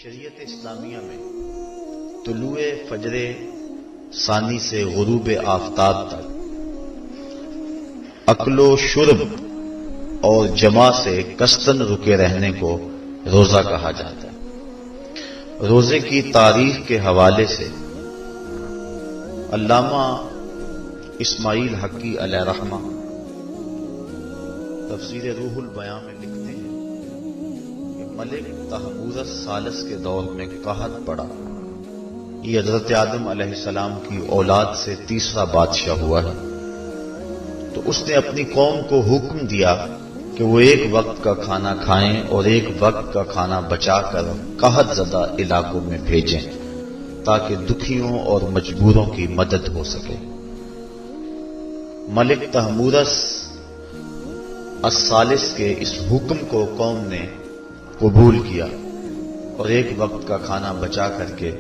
شریعت اسلامیہ میں طلوع فجر ثانی سے غروب آفتاب تک اکل و شرب اور جماع سے کستن رکے رہنے کو روزہ کہا جاتا ہے۔ روزے کی تاریخ کے حوالے سے علامہ اسماعیل حقی علیہ رحمہ تفسیر روح البیان میں لکھتے ہیں کہ ملک تحمورث ثالث کے دور میں قحط پڑا۔ یہ حضرت آدم علیہ السلام کی اولاد سے تیسرا بادشاہ ہوا ہے، تو اس نے اپنی قوم کو حکم دیا کہ وہ ایک وقت کا کھانا کھائیں اور ایک وقت کا کھانا بچا کر قحط زدہ علاقوں میں بھیجیں تاکہ دکھیوں اور مجبوروں کی مدد ہو سکے۔ ملک تحمورث الثالث کے اس حکم کو قوم نے قبول کیا اور ایک وقت کا کھانا بچا کر کے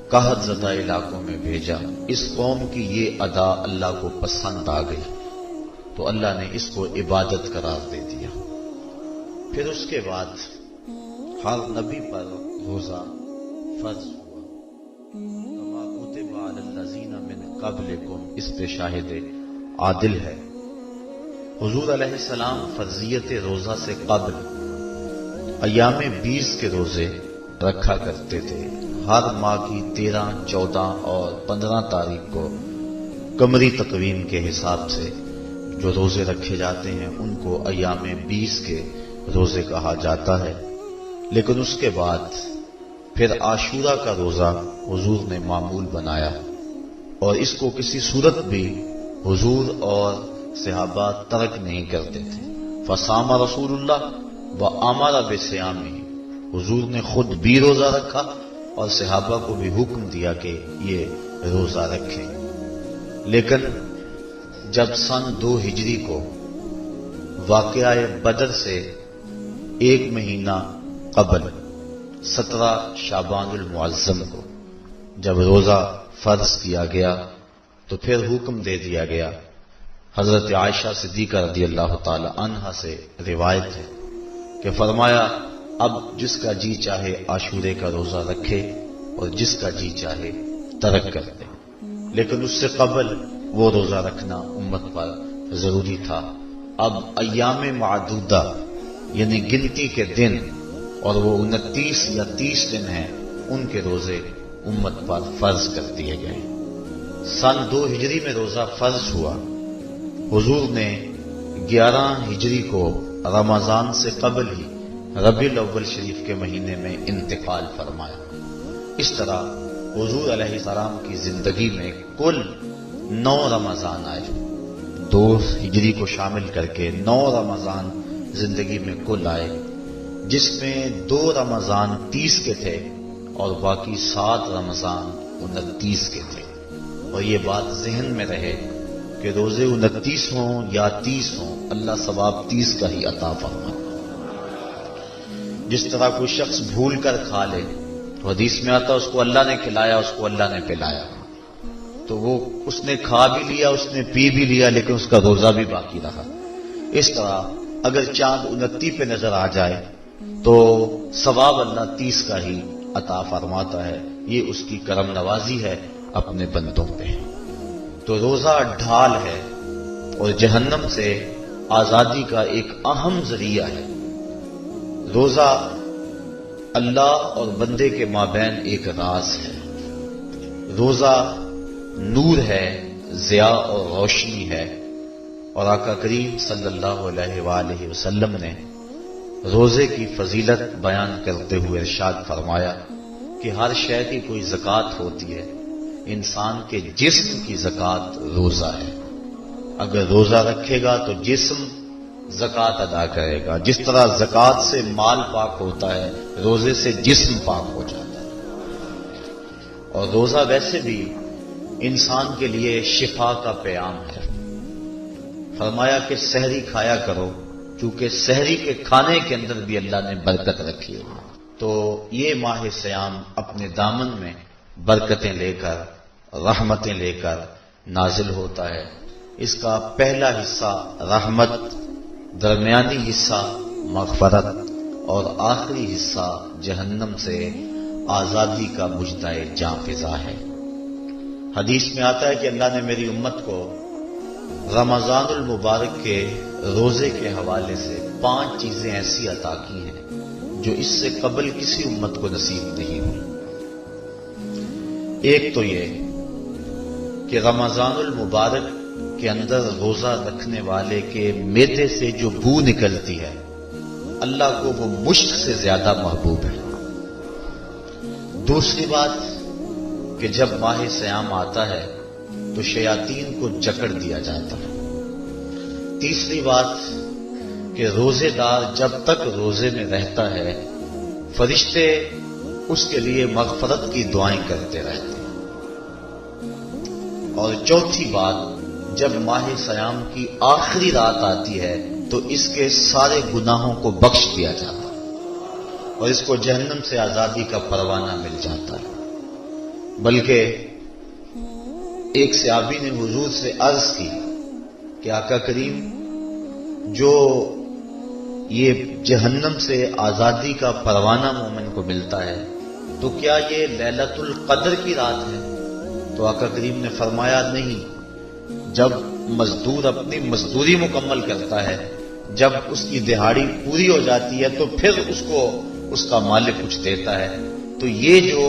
قحط زدہ علاقوں میں بھیجا۔ اس قوم کی یہ ادا اللہ کو پسند آ گئی تو اللہ نے اس کو عبادت قرار دے دیا۔ پھر اس کے بعد ہر نبی پر روزہ فرض ہوا۔ کما کتب علی الذین من قبلکم، اس پہ شاہد عادل ہے۔ حضور علیہ السلام فرضیت روزہ سے قبل ایام 20 کے روزے رکھا کرتے تھے۔ ہر ماہ کی 13، 14 اور 15 تاریخ کو قمری تقویم کے حساب سے جو روزے رکھے جاتے ہیں ان کو ایام 20 کے روزے کہا جاتا ہے۔ لیکن اس کے بعد پھر عاشورہ کا روزہ حضور نے معمول بنایا اور اس کو کسی صورت بھی حضور اور صحابہ ترک نہیں کرتے تھے۔ فصام رسول اللہ وامر بصیامہ، حضور نے خود بھی روزہ رکھا اور صحابہ کو بھی حکم دیا کہ یہ روزہ رکھیں۔ لیکن جب سن 2 ہجری کو واقعہ بدر سے 1 مہینہ قبل 17 شعبان المعظم کو جب روزہ فرض کیا گیا تو پھر حکم دے دیا گیا۔ حضرت عائشہ صدیقہ رضی اللہ تعالی عنہا سے روایت ہے کہ فرمایا اب جس کا جی چاہے عاشورے کا روزہ رکھے اور جس کا جی چاہے ترک کر دے، لیکن اس سے قبل وہ روزہ رکھنا امت پر ضروری تھا۔ اب ایام معدودہ یعنی گنتی کے دن، اور وہ 29 یا 30 دن ہیں، ان کے روزے امت پر فرض کر دیے گئے۔ سن 2 ہجری میں روزہ فرض ہوا۔ حضور نے 11 ہجری کو رمضان سے قبل ہی ربیع الاول شریف کے مہینے میں انتقال فرمایا۔ اس طرح حضور علیہ السلام کی زندگی میں کل 9 رمضان آئے، 2 ہجری کو شامل کر کے 9 رمضان زندگی میں کل آئے، جس میں 2 رمضان 30 کے تھے اور باقی 7 رمضان 29 کے تھے۔ اور یہ بات ذہن میں رہے کہ روزے 29 ہوں یا 30 ہوں، اللہ ثواب 30 کا ہی عطا فرمائے۔ جس طرح کوئی شخص بھول کر کھا لے تو حدیث میں آتا اس کو اللہ نے کھلایا، اس کو اللہ نے پلایا، تو وہ اس نے کھا بھی لیا، اس نے پی بھی لیا، لیکن اس کا روزہ بھی باقی رہا۔ اس طرح اگر چاند 29 پہ نظر آ جائے تو ثواب اللہ 30 کا ہی عطا فرماتا ہے۔ یہ اس کی کرم نوازی ہے اپنے بندوں پہ۔ تو روزہ ڈھال ہے اور جہنم سے آزادی کا ایک اہم ذریعہ ہے۔ روزہ اللہ اور بندے کے مابین ایک راز ہے۔ روزہ نور ہے، ضیاء اور روشنی ہے، اور آقا کریم صلی اللہ علیہ وآلہ وسلم نے روزے کی فضیلت بیان کرتے ہوئے ارشاد فرمایا کہ ہر شے کی کوئی زکوٰۃ ہوتی ہے، انسان کے جسم کی زکوٰۃ روزہ ہے۔ اگر روزہ رکھے گا تو جسم زکوٰۃ ادا کرے گا۔ جس طرح زکوٰۃ سے مال پاک ہوتا ہے، روزے سے جسم پاک ہو جاتا ہے۔ اور روزہ ویسے بھی انسان کے لیے شفا کا پیام ہے۔ فرمایا کہ سحری کھایا کرو، چونکہ سحری کے کھانے کے اندر بھی اللہ نے برکت رکھی ہے۔ تو یہ ماہ سیام اپنے دامن میں برکتیں لے کر، رحمتیں لے کر نازل ہوتا ہے۔ اس کا پہلا حصہ رحمت، درمیانی حصہ مغفرت اور آخری حصہ جہنم سے آزادی کا مجدائے جاں فضا ہے۔ حدیث میں آتا ہے کہ اللہ نے میری امت کو رمضان المبارک کے روزے کے حوالے سے 5 چیزیں ایسی عطا کی ہیں جو اس سے قبل کسی امت کو نصیب نہیں ہوئی۔ ایک تو یہ کہ رمضان المبارک کے اندر روزہ رکھنے والے کے معدے سے جو بو نکلتی ہے اللہ کو وہ مشک سے زیادہ محبوب ہے۔ دوسری بات کہ جب ماہ صیام آتا ہے تو شیاطین کو جکڑ دیا جاتا ہے۔ تیسری بات کہ روزے دار جب تک روزے میں رہتا ہے فرشتے اس کے لیے مغفرت کی دعائیں کرتے رہتے ہیں۔ اور چوتھی بات جب ماہ صیام کی آخری رات آتی ہے تو اس کے سارے گناہوں کو بخش دیا جاتا ہے اور اس کو جہنم سے آزادی کا پروانہ مل جاتا ہے۔ بلکہ ایک صحابی نے حضور سے عرض کی کہ آقا کریم جو یہ جہنم سے آزادی کا پروانہ مومن کو ملتا ہے تو کیا یہ لیلۃ القدر کی رات ہے؟ تو آقا کریم نے فرمایا نہیں، جب مزدور اپنی مزدوری مکمل کرتا ہے، جب اس کی دہاڑی پوری ہو جاتی ہے تو پھر اس کو اس کا مالک کچھ دیتا ہے، تو یہ جو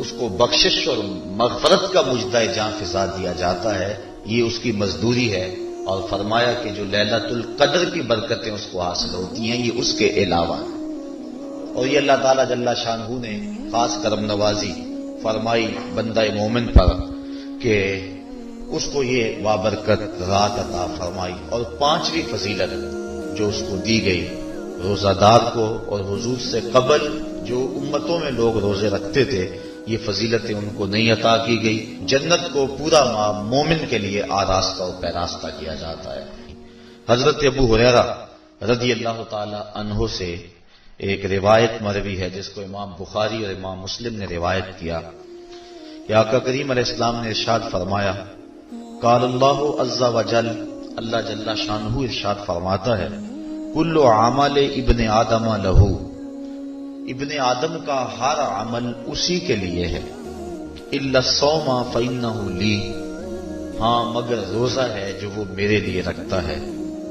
اس کو بخشش اور مغفرت کا مجدہ جاں فضا دیا جاتا ہے یہ اس کی مزدوری ہے۔ اور فرمایا کہ جو لیلۃ القدر کی برکتیں اس کو حاصل ہوتی ہیں یہ اس کے علاوہ ہیں۔ اور یہ اللہ تعالیٰ جل شانہ نے خاص کرم نوازی فرمائی بندہ مومن پر کہ اس کو یہ بابرکت رات عطا فرمائی۔ اور 5ویں فضیلت جو اس کو دی گئی روزہ دار کو، اور حضور سے قبل جو امتوں میں لوگ روزے رکھتے تھے یہ فضیلتیں ان کو نہیں عطا کی گئی۔ جنت کو پورا ماہ مومن کے لیے آراستہ و پیراستہ کیا جاتا ہے۔ حضرت ابو ہریرہ رضی اللہ تعالی عنہ سے ایک روایت مروی ہے جس کو امام بخاری اور امام مسلم نے روایت کیا کہ آقا کریم علیہ السلام نے ارشاد فرمایا، قال اللہ عز وجل، اللہ جل شانہ ارشاد فرماتا ہے، کل عمل ابن آدم لہو، ابن آدم کا ہر عمل اسی کے لیے ہے، الا الصوم فانہ لی، ہاں مگر روزہ ہے جو وہ میرے لیے رکھتا ہے،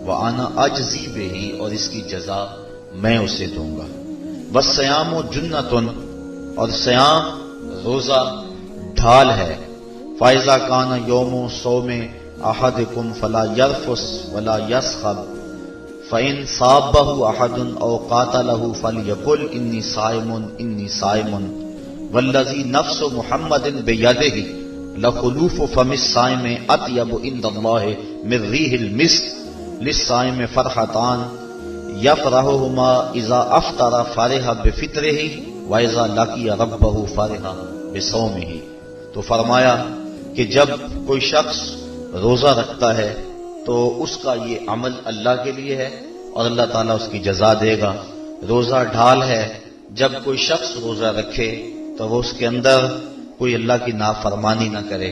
وانا اجزی بہ، اور اس کی جزا میں اسے دوں گا، والصیام جنۃ، اور صیام روزہ ڈھال ہے، فاذا کان یوم صوم احدکم فلا یرفث ولا یسخب، فإن صابه أحد أو قاتله فليقل إني صائم إني صائم، والذي نفس محمد بيده لخلوف فم الصائم أطيب عند الله من ريح المسك، للصائم فرحتان يفرحهما إذا أفطر فرح بفطره وإذا لقي ربه فرح بصومه۔ تو فرمایا کہ جب کوئی شخص روزہ رکھتا ہے تو اس کا یہ عمل اللہ کے لیے ہے اور اللہ تعالیٰ اس کی جزا دے گا۔ روزہ ڈھال ہے، جب کوئی شخص روزہ رکھے تو وہ اس کے اندر کوئی اللہ کی نافرمانی نہ کرے،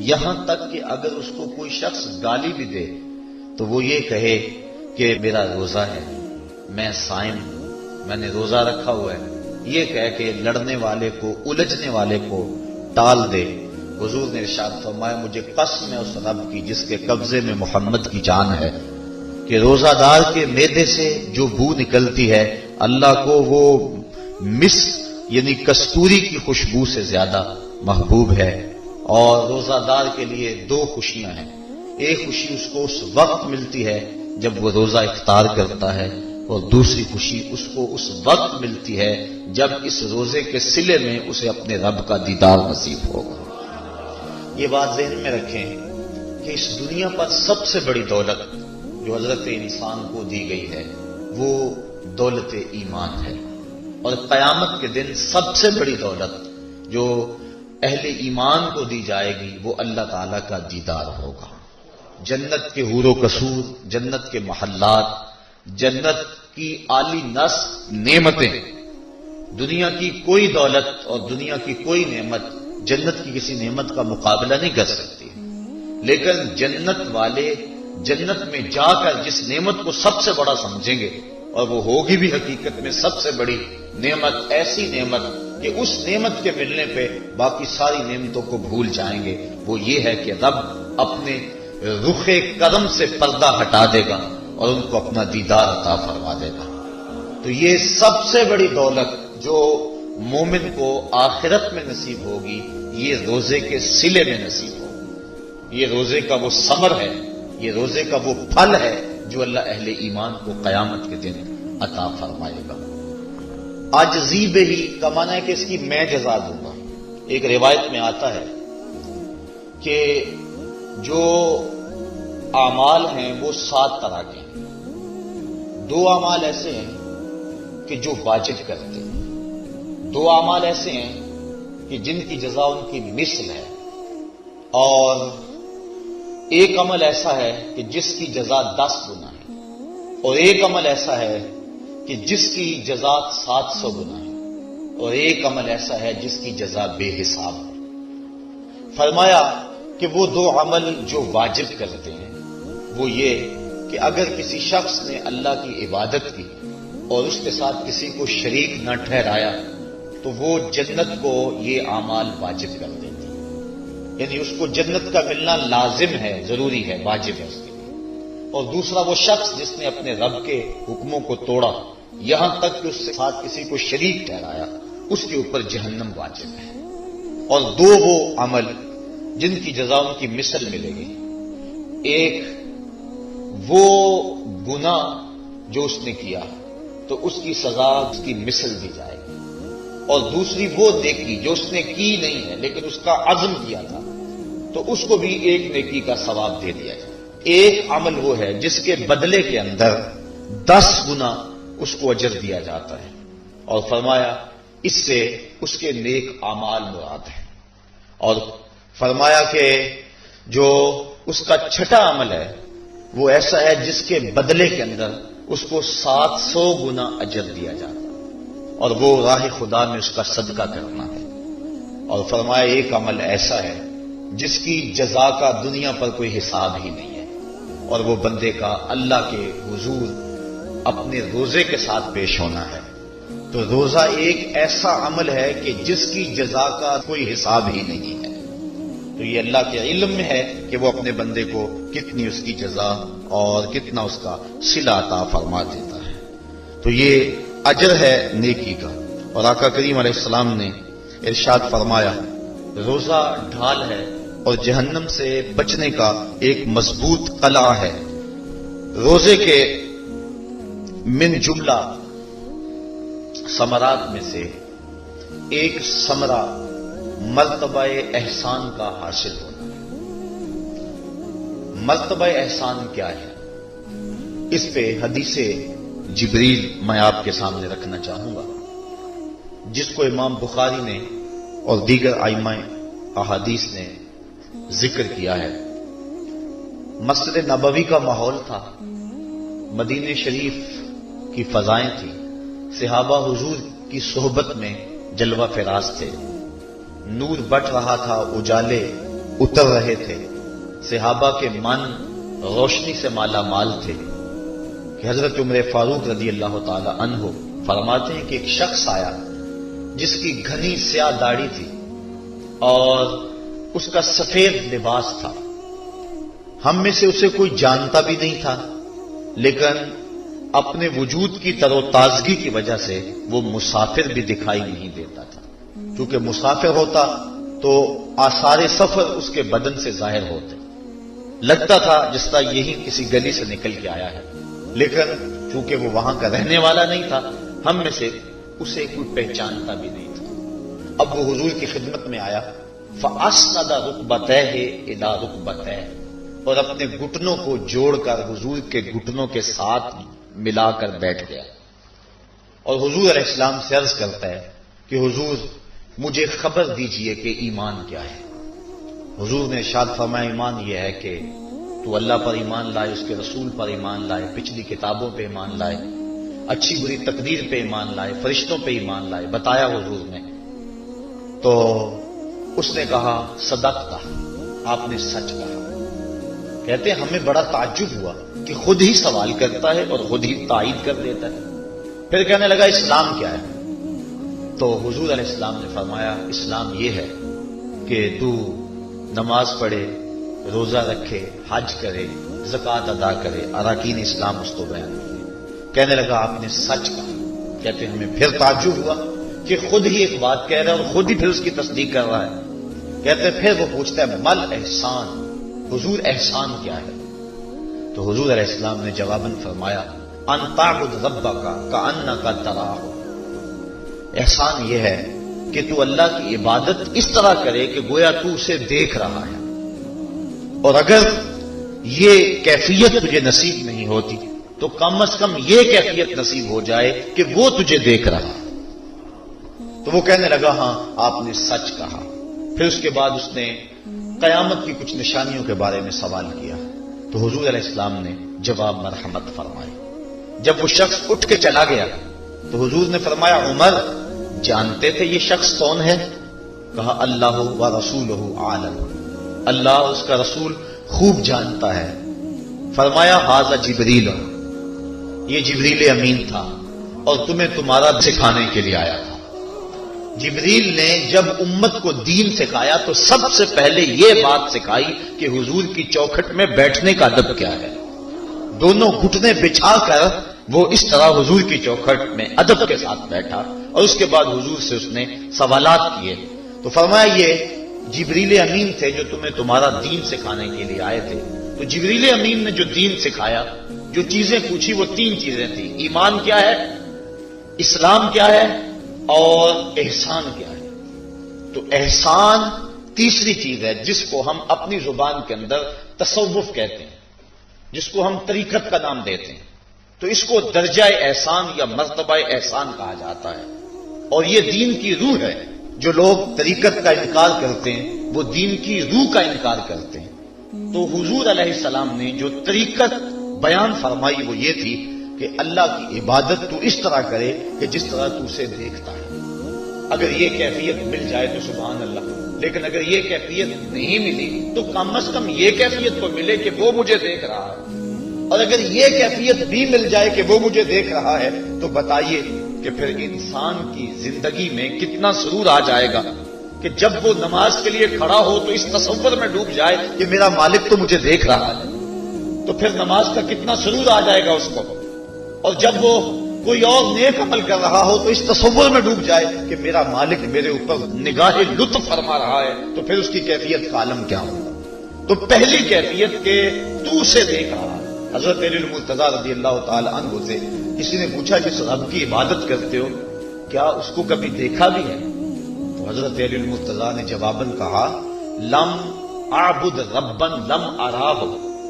یہاں تک کہ اگر اس کو کوئی شخص گالی بھی دے تو وہ یہ کہے کہ میرا روزہ ہے، میں صائم ہوں، میں نے روزہ رکھا ہوا ہے، یہ کہہ کے لڑنے والے کو، الجھنے والے کو ٹال دے۔ حضور نے ارشاد فرمایا، مجھے قسم ہے اس رب کی جس کے قبضے میں محمد کی جان ہے کہ روزہ دار کے معدے سے جو بو نکلتی ہے اللہ کو وہ مسک یعنی کستوری کی خوشبو سے زیادہ محبوب ہے۔ اور روزہ دار کے لیے 2 خوشیاں ہیں، ایک خوشی اس کو اس وقت ملتی ہے جب وہ روزہ افطار کرتا ہے، اور دوسری خوشی اس کو اس وقت ملتی ہے جب اس روزے کے صلے میں اسے اپنے رب کا دیدار نصیب ہوگا۔ یہ بات ذہن میں رکھیں کہ اس دنیا پر سب سے بڑی دولت جو حضرت انسان کو دی گئی ہے وہ دولت ایمان ہے، اور قیامت کے دن سب سے بڑی دولت جو اہل ایمان کو دی جائے گی وہ اللہ تعالیٰ کا دیدار ہوگا۔ جنت کے حور و قصور، جنت کے محلات، جنت کی اعلی نصب نعمتیں، دنیا کی کوئی دولت اور دنیا کی کوئی نعمت جنت کی کسی نعمت کا مقابلہ نہیں کر سکتی، لیکن جنت والے جنت میں جا کر جس نعمت کو سب سے بڑا سمجھیں گے اور وہ ہوگی بھی حقیقت میں سب سے بڑی نعمت، ایسی نعمت کہ اس نعمت کے ملنے پہ باقی ساری نعمتوں کو بھول جائیں گے۔ وہ یہ ہے کہ رب اپنے رخ کرم سے پردہ ہٹا دے گا اور ان کو اپنا دیدار عطا فرما دے گا۔ تو یہ سب سے بڑی دولت جو مومن کو آخرت میں نصیب ہوگی، یہ روزے کے صلے میں نصیب ہوگی۔ یہ روزے کا وہ ثمر ہے، یہ روزے کا وہ پھل ہے جو اللہ اہل ایمان کو قیامت کے دن عطا فرمائے گا۔ عاجزی بہی کا معنی ہے کہ اس کی میں جزا دوں گا۔ ایک روایت میں آتا ہے کہ جو اعمال ہیں وہ 7 طرح کے ہیں۔ 2 اعمال ایسے ہیں کہ جو واجب کرتے ہیں، 2 اعمال ایسے ہیں کہ جن کی جزا ان کی مثل ہے، اور ایک عمل ایسا ہے کہ جس کی جزا 10 گنا ہے، اور ایک عمل ایسا ہے کہ جس کی جزا 700 گنا ہے، اور ایک عمل ایسا ہے جس کی جزا بے حساب ہے۔ فرمایا کہ وہ 2 عمل جو واجب کرتے ہیں وہ یہ کہ اگر کسی شخص نے اللہ کی عبادت کی اور اس کے ساتھ کسی کو شریک نہ ٹھہرایا تو وہ جنت کو یہ اعمال واجب کر دیتے ہیں، یعنی اس کو جنت کا ملنا لازم ہے، ضروری ہے، واجب ہے اس کے لیے۔ اور دوسرا وہ شخص جس نے اپنے رب کے حکموں کو توڑا یہاں تک کہ اس کے ساتھ کسی کو شریک ٹھہرایا، اس کے اوپر جہنم واجب ہے۔ اور 2 وہ عمل جن کی جزا ان کی مثل ملے گی، ایک وہ گناہ جو اس نے کیا تو اس کی سزا اس کی مثل دی جائے گی، اور دوسری وہ نیکی جو اس نے کی نہیں ہے لیکن اس کا عزم کیا تھا تو اس کو بھی ایک نیکی کا ثواب دے دیا جائے۔ ایک عمل وہ ہے جس کے بدلے کے اندر 10 گنا اس کو اجر دیا جاتا ہے، اور فرمایا اس سے اس کے نیک اعمال مراد ہیں۔ اور فرمایا کہ جو اس کا چھٹا عمل ہے وہ ایسا ہے جس کے بدلے کے اندر اس کو 700 گنا اجر دیا جاتا ہے، اور وہ راہ خدا میں اس کا صدقہ کرنا ہے۔ اور فرمایا ایک عمل ایسا ہے جس کی جزا کا دنیا پر کوئی حساب ہی نہیں ہے، اور وہ بندے کا اللہ کے حضور اپنے روزے کے ساتھ پیش ہونا ہے۔ تو روزہ ایک ایسا عمل ہے کہ جس کی جزا کا کوئی حساب ہی نہیں ہے۔ تو یہ اللہ کے علم میں ہے کہ وہ اپنے بندے کو کتنی اس کی جزا اور کتنا اس کا صلہ عطا فرما دیتا ہے۔ تو یہ اجر ہے نیکی کا۔ اور آقا کریم علیہ السلام نے ارشاد فرمایا روزہ ڈھال ہے اور جہنم سے بچنے کا ایک مضبوط قلعہ ہے۔ روزے کے من جملہ ثمرات میں سے ایک ثمرہ مرتبہ احسان کا حاصل ہونا ہے۔ مرتبہ احسان کیا ہے؟ اس پہ حدیث جبریل میں آپ کے سامنے رکھنا چاہوں گا، جس کو امام بخاری نے اور دیگر ائمہ احادیث نے ذکر کیا ہے۔ مسجد نبوی کا ماحول تھا، مدینہ شریف کی فضائیں تھیں، صحابہ حضور کی صحبت میں جلوہ فراز تھے، نور بٹ رہا تھا، اجالے اتر رہے تھے، صحابہ کے من روشنی سے مالا مال تھے کہ حضرت عمر فاروق رضی اللہ تعالی عنہ فرماتے ہیں کہ ایک شخص آیا جس کی گھنی سیاہ داڑھی تھی اور اس کا سفید لباس تھا۔ ہم میں سے اسے کوئی جانتا بھی نہیں تھا، لیکن اپنے وجود کی تر و تازگی کی وجہ سے وہ مسافر بھی دکھائی نہیں دیتا تھا۔ چونکہ مسافر ہوتا تو آثار سفر اس کے بدن سے ظاہر ہوتے، لگتا تھا جس طرح یہی کسی گلی سے نکل کے آیا ہے، لیکن چونکہ وہ وہاں کا رہنے والا نہیں تھا، ہم میں سے اسے کوئی پہچانتا بھی نہیں تھا۔ اب وہ حضور کی خدمت میں آیا، فَأَسْنَدَ رُكْبَتَيْهِ إِلَىٰ رُكْبَتَيْهِ، اور اپنے گھٹنوں کو جوڑ کر حضور کے گھٹنوں کے ساتھ ملا کر بیٹھ گیا، اور حضور علیہ السلام سے عرض کرتا ہے کہ حضور مجھے خبر دیجئے کہ ایمان کیا ہے۔ حضور نے ارشاد فرمایا ایمان یہ ہے کہ تو اللہ پر ایمان لائے، اس کے رسول پر ایمان لائے، پچھلی کتابوں پہ ایمان لائے، اچھی بری تقدیر پہ ایمان لائے، فرشتوں پہ ایمان لائے۔ بتایا حضور نے تو اس نے کہا صدقتا، آپ نے سچ کہا۔ کہتے ہیں ہمیں بڑا تعجب ہوا کہ خود ہی سوال کرتا ہے اور خود ہی تائید کر دیتا ہے. پھر کہنے لگا اسلام کیا ہے؟ تو حضور علیہ السلام نے فرمایا اسلام یہ ہے کہ تو نماز پڑھے، روزہ رکھے، حج کرے، زکوٰۃ ادا کرے، اراکین اسلام اس کو بیان کیے. کہنے لگا آپ نے سچ کہا. کہتے ہمیں پھر تعجب ہوا کہ خود ہی ایک بات کہہ رہا ہے اور خود ہی پھر اس کی تصدیق کر رہا ہے. کہتے پھر وہ پوچھتا ہے مل احسان، حضور احسان کیا ہے؟ تو حضور علیہ السلام نے جواباً فرمایا ان تعبد ربک کأنک تراہ. احسان یہ ہے کہ تو اللہ کی عبادت اس طرح کرے کہ گویا تو اسے دیکھ رہا ہے. اور اگر یہ کیفیت تجھے نصیب نہیں ہوتی تو کم از کم یہ کیفیت نصیب ہو جائے کہ وہ تجھے دیکھ رہا ہے. تو وہ کہنے لگا ہاں آپ نے سچ کہا. پھر اس کے بعد اس نے قیامت کی کچھ نشانیوں کے بارے میں سوال کیا. تو حضور علیہ السلام نے جواب مرحمت فرمائی. جب وہ شخص اٹھ کے چلا گیا تو حضور نے فرمایا عمر جانتے تھے یہ شخص کون ہے؟ کہا اللہ و رسولہ عالم، اللہ اس کا رسول خوب جانتا ہے. فرمایا ھذا جبریل، یہ جبریل امین تھا اور تمہیں تمہارا سکھانے کے لیے آیا تھا. جبریل نے جب امت کو دین سکھایا تو سب سے پہلے یہ بات سکھائی کہ حضور کی چوکھٹ میں بیٹھنے کا ادب کیا ہے. دونوں گھٹنے بچھا کر وہ اس طرح حضور کی چوکھٹ میں ادب کے ساتھ بیٹھا اور اس کے بعد حضور سے اس نے سوالات کیے. تو فرمایا یہ جبریل امین تھے جو تمہیں تمہارا دین سکھانے کے لیے آئے تھے. تو جبریل امین نے جو دین سکھایا، جو چیزیں پوچھی وہ 3 چیزیں تھیں. ایمان کیا ہے، اسلام کیا ہے اور احسان کیا ہے. تو احسان تیسری چیز ہے جس کو ہم اپنی زبان کے اندر تصوف کہتے ہیں، جس کو ہم طریقت کا نام دیتے ہیں. تو اس کو درجہ احسان یا مرتبہ احسان کہا جاتا ہے اور یہ دین کی روح ہے. جو لوگ طریقت کا انکار کرتے ہیں وہ دین کی روح کا انکار کرتے ہیں. تو حضور علیہ السلام نے جو طریقت بیان فرمائی وہ یہ تھی کہ اللہ کی عبادت تو اس طرح کرے کہ جس طرح تو اسے دیکھتا ہے. اگر یہ کیفیت مل جائے تو سبحان اللہ، لیکن اگر یہ کیفیت نہیں ملی تو کم از کم یہ کیفیت تو ملے کہ وہ مجھے دیکھ رہا ہے. اور اگر یہ کیفیت بھی مل جائے کہ وہ مجھے دیکھ رہا ہے تو بتائیے کہ پھر انسان کی زندگی میں کتنا سرور آ جائے گا کہ جب وہ نماز کے لیے کھڑا ہو تو اس تصور میں ڈوب جائے کہ میرا مالک تو مجھے دیکھ رہا ہے. تو پھر نماز کا کتنا سرور آ جائے گا اس کو. اور جب وہ کوئی اور نیک عمل کر رہا ہو تو اس تصور میں ڈوب جائے کہ میرا مالک میرے اوپر نگاہ لطف فرما رہا ہے، تو پھر اس کی کیفیت کا عالم کیا ہوگا. تو پہلی کیفیت کہ تو اسے دیکھ رہا ہے. حضرت علی المرتضیٰ رضی اللہ تعالی عنہ سے کسی نے پوچھا جس رب کی عبادت کرتے ہو کیا اس کو کبھی دیکھا بھی ہے؟ تو حضرت علی المرتضیٰ نے جواباً کہا لم اعبد ربا لم اراہ.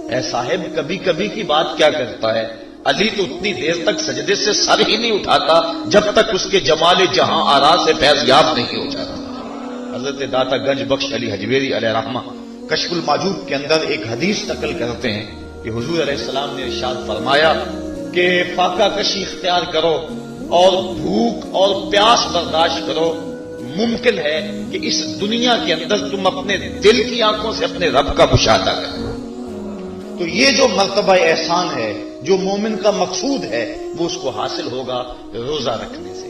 اے صاحب کبھی کبھی کی بات کیا کرتا ہے، علی تو اتنی دیر تک سجدے سے سر ہی نہیں اٹھاتا جب تک اس کے جمال جہاں آرا سے فیض یاب نہیں ہو جاتا. حضرت داتا گنج بخش علی حجویری علیہ رحمہ کشف الماجوب کے اندر ایک حدیث نقل کرتے ہیں کہ حضور علیہ السلام نے ارشاد فرمایا کہ فاقہ کشی اختیار کرو اور بھوک اور پیاس برداشت کرو. ممکن ہے کہ اس دنیا کے اندر تم اپنے دل کی آنکھوں سے اپنے رب کا مشاہدہ کرو. تو یہ جو مرتبہ احسان ہے، جو مومن کا مقصود ہے، وہ اس کو حاصل ہوگا روزہ رکھنے سے.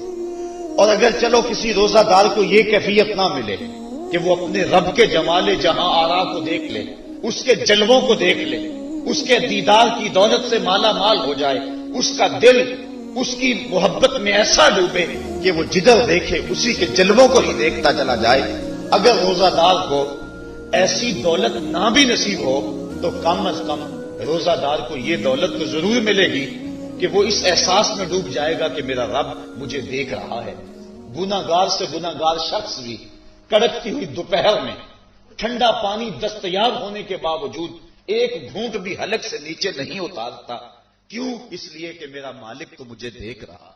اور اگر چلو کسی روزہ دار کو یہ کیفیت نہ ملے کہ وہ اپنے رب کے جمال جہاں آرا کو دیکھ لے، اس کے جلووں کو دیکھ لے، اس کے دیدار کی دولت سے مالا مال ہو جائے، اس کا دل اس کی محبت میں ایسا ڈوبے کہ وہ جدھر دیکھے اسی کے جلووں کو ہی دیکھتا چلا جائے. اگر روزہ دار کو ایسی دولت نہ بھی نصیب ہو تو کم از کم روزہ دار کو یہ دولت تو ضرور ملے گی کہ وہ اس احساس میں ڈوب جائے گا کہ میرا رب مجھے دیکھ رہا ہے. گناہگار سے گناہگار شخص بھی کڑکتی ہوئی دوپہر میں ٹھنڈا پانی دستیاب ہونے کے باوجود ایک گھونٹ بھی حلق سے نیچے نہیں اتارتا. کیوں؟ اس لیے کہ میرا مالک تو مجھے دیکھ رہا.